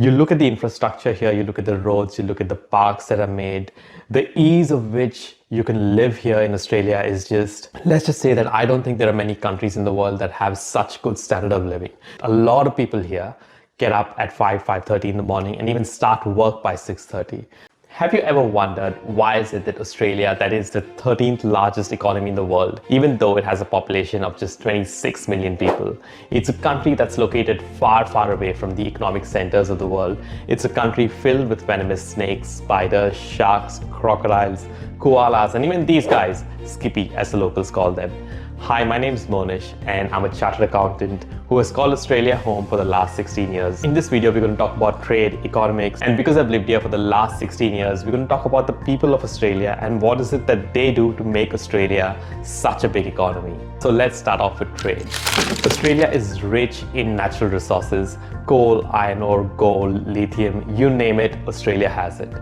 You look at the infrastructure here, you look at the roads, you look at the parks that are made, the ease of which you can live here in Australia is just, let's just say that I don't think there are many countries in the world that have such good standard of living. A lot of people here get up at 5:30 in the morning and even start work by 6:30. Have you ever wondered why is it that Australia, that is the 13th largest economy in the world, even though it has a population of just 26 million people, it's a country that's located far, far away from the economic centers of the world. It's a country filled with venomous snakes, spiders, sharks, crocodiles, koalas, and even these guys, Skippy as the locals call them. Hi, my name is Monish and I'm a chartered accountant who has called Australia home for the last 16 years. In this video, we're going to talk about trade, economics, and because I've lived here for the last 16 years, we're going to talk about the people of Australia and what is it that they do to make Australia such a big economy. So let's start off with trade. Australia is rich in natural resources, coal, iron ore, gold, lithium, you name it, Australia has it.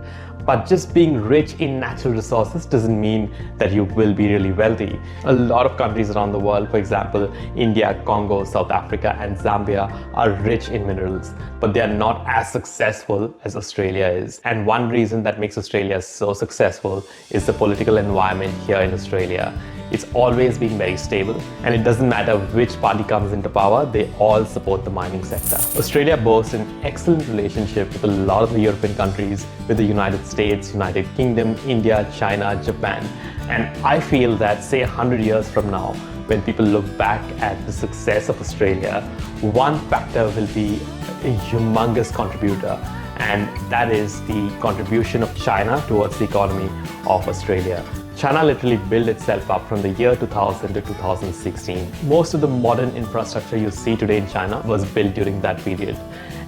But just being rich in natural resources doesn't mean that you will be really wealthy. A lot of countries around the world, for example, India, Congo, South Africa, and Zambia are rich in minerals, but they are not as successful as Australia is. And one reason that makes Australia so successful is the political environment here in Australia. It's always been very stable, and it doesn't matter which party comes into power, they all support the mining sector. Australia boasts an excellent relationship with a lot of the European countries, with the United States, United Kingdom, India, China, Japan. And I feel that, say 100 years from now, when people look back at the success of Australia, one factor will be a humongous contributor, and that is the contribution of China towards the economy of Australia. China literally built itself up from the year 2000 to 2016. Most of the modern infrastructure you see today in China was built during that period.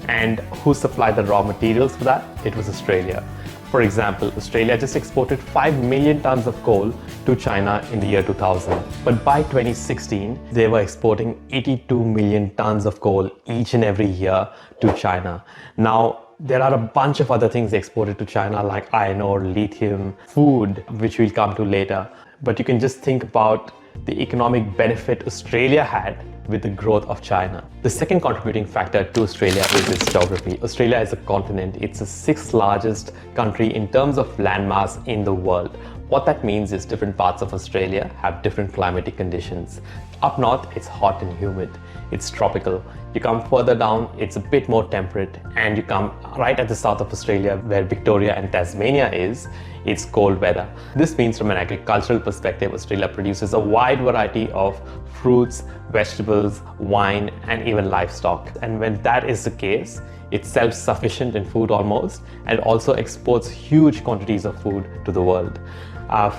And who supplied the raw materials for that? It was Australia. For example, Australia just exported 5 million tons of coal to China in the year 2000. But by 2016, they were exporting 82 million tons of coal each and every year to China. Now, there are a bunch of other things exported to China like iron ore, lithium, food, which we'll come to later. But you can just think about the economic benefit Australia had with the growth of China. The second contributing factor to Australia is its geography. Australia is a continent. It's the sixth largest country in terms of landmass in the world. What that means is different parts of Australia have different climatic conditions. Up north, it's hot and humid. It's tropical. You come further down, it's a bit more temperate, and you come right at the south of Australia where Victoria and Tasmania is, it's cold weather. This means from an agricultural perspective, Australia produces a wide variety of fruits, vegetables, wine, and even livestock. And when that is the case, it's self-sufficient in food almost, and also exports huge quantities of food to the world.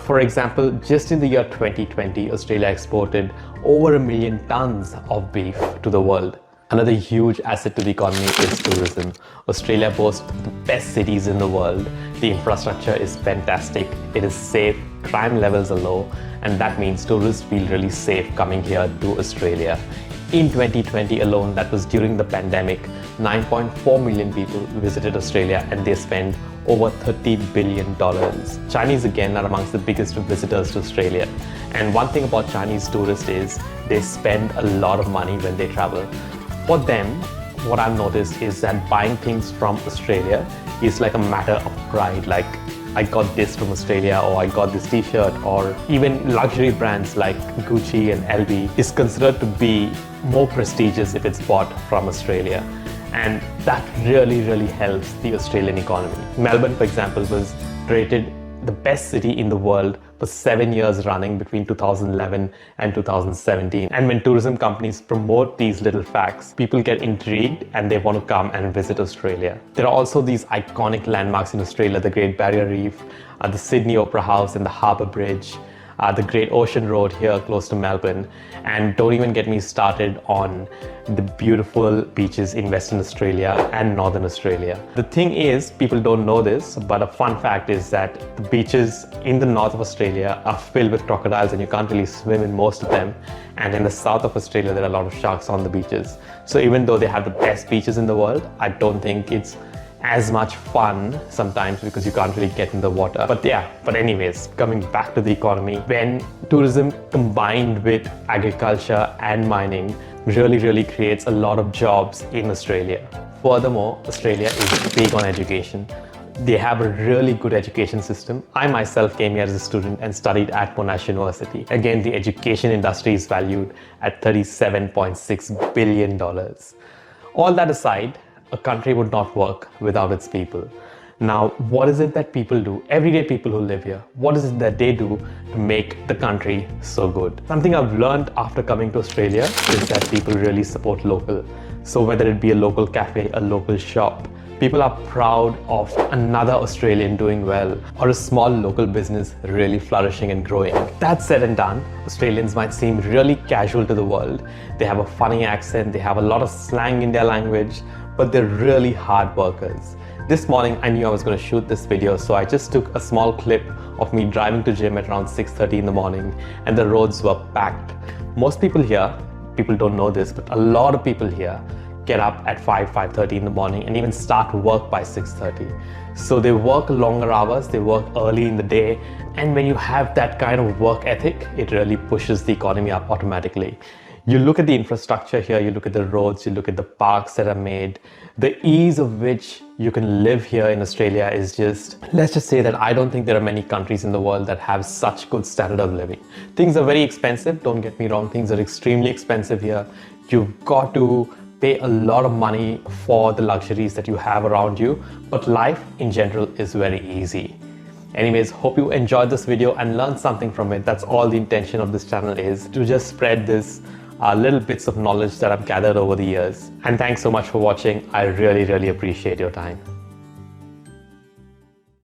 For example, just in the year 2020, Australia exported over 1 million tons of beef to the world. Another huge asset to the economy is tourism. Australia boasts the best cities in the world. The infrastructure is fantastic, it is safe, crime levels are low, and that means tourists feel really safe coming here to Australia. In 2020 alone, that was during the pandemic, 9.4 million people visited Australia and they spent over $30 billion. Chinese again are amongst the biggest visitors to Australia. And one thing about Chinese tourists is they spend a lot of money when they travel. For them, what I've noticed is that buying things from Australia is like a matter of pride. Like, I got this from Australia, or I got this t-shirt, or even luxury brands like Gucci and LV is considered to be more prestigious if it's bought from Australia. And that really, really helps the Australian economy. Melbourne, for example, was rated the best city in the world for 7 years running between 2011 and 2017. And when tourism companies promote these little facts, people get intrigued and they want to come and visit Australia. There are also these iconic landmarks in Australia, the Great Barrier Reef, the Sydney Opera House and the Harbour Bridge, the Great Ocean Road here close to Melbourne, and don't even get me started on the beautiful beaches in Western Australia and Northern Australia. The thing is, people don't know this, but a fun fact is that the beaches in the north of Australia are filled with crocodiles and you can't really swim in most of them. And in the south of Australia, there are a lot of sharks on the beaches. So even though they have the best beaches in the world, I don't think it's as much fun sometimes because you can't really get in the water. But anyways, coming back to the economy, when tourism combined with agriculture and mining really creates a lot of jobs in Australia. Furthermore, Australia is big on education. They have a really good education system. I myself came here as a student and studied at Monash University. Again, the education industry is valued at $37.6 billion. All that aside, a country would not work without its people. Now, what is it that people do? Everyday people who live here, what is it that they do to make the country so good? Something I've learned after coming to Australia is that people really support local. So whether it be a local cafe, a local shop, people are proud of another Australian doing well or a small local business really flourishing and growing. That said and done, Australians might seem really casual to the world. They have a funny accent, they have a lot of slang in their language, but they're really hard workers. This morning, I knew I was going to shoot this video, so I just took a small clip of me driving to gym at around 6:30 in the morning, and the roads were packed. Most people here, people don't know this, but a lot of people here get up at 5:30 in the morning and even start work by 6:30. So they work longer hours, they work early in the day, and when you have that kind of work ethic, it really pushes the economy up automatically. You look at the infrastructure here, you look at the roads, you look at the parks that are made, the ease of which you can live here in Australia is just, let's just say that I don't think there are many countries in the world that have such good standard of living. Things are very expensive, don't get me wrong, things are extremely expensive here. You've got to pay a lot of money for the luxuries that you have around you, but life in general is very easy. Anyways, hope you enjoyed this video and learned something from it. That's all the intention of this channel is, to just spread this little bits of knowledge that I've gathered over the years. And thanks so much for watching. I really appreciate your time.